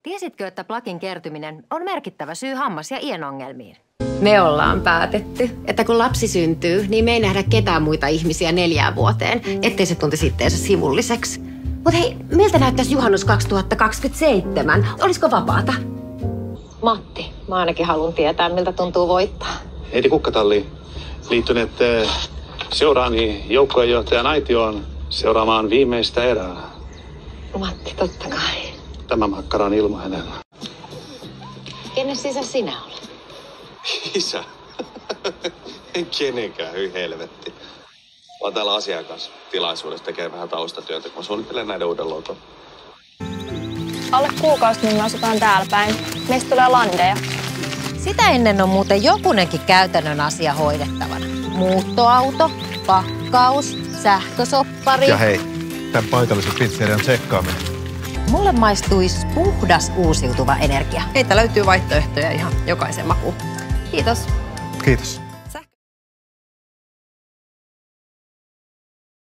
Tiesitkö, että plakin kertyminen on merkittävä syy hammas- ja ienongelmiin? Me ollaan päätetty, että kun lapsi syntyy, niin me ei nähdä ketään muita ihmisiä 4 vuoteen, ettei se tuntisi itteensä sivulliseksi. Mut hei, miltä näyttäisi juhannus 2027? Olisiko vapaata? Matti, mä ainakin haluan tietää, miltä tuntuu voittaa. Heidi Kukkatalli, liittyneet seuraani joukkueenjohtajan aitioon seuraamaan viimeistä erää. Matti, totta kai. Tämä makkara on ilmainen. Kenen sisä sinä olet? Isä? En kenenkään, hyi helvetti. Mä oon täällä asiakastilaisuudessa tekee vähän taustatyötä, kun mä suunnittelen näiden uuden logon. Alle kuukausi, niin me asutaan täällä päin. Meistä tulee landeja. Sitä ennen on muuten jokunenkin käytännön asia hoidettavana. Muuttoauto, pakkaus, sähkösoppari. Ja hei, tämän paikallisen pizzerian tsekkaaminen. Mulle maistuisi puhdas uusiutuva energia. Heitä löytyy vaihtoehtoja ihan jokaisen makuun. Kiitos. Kiitos.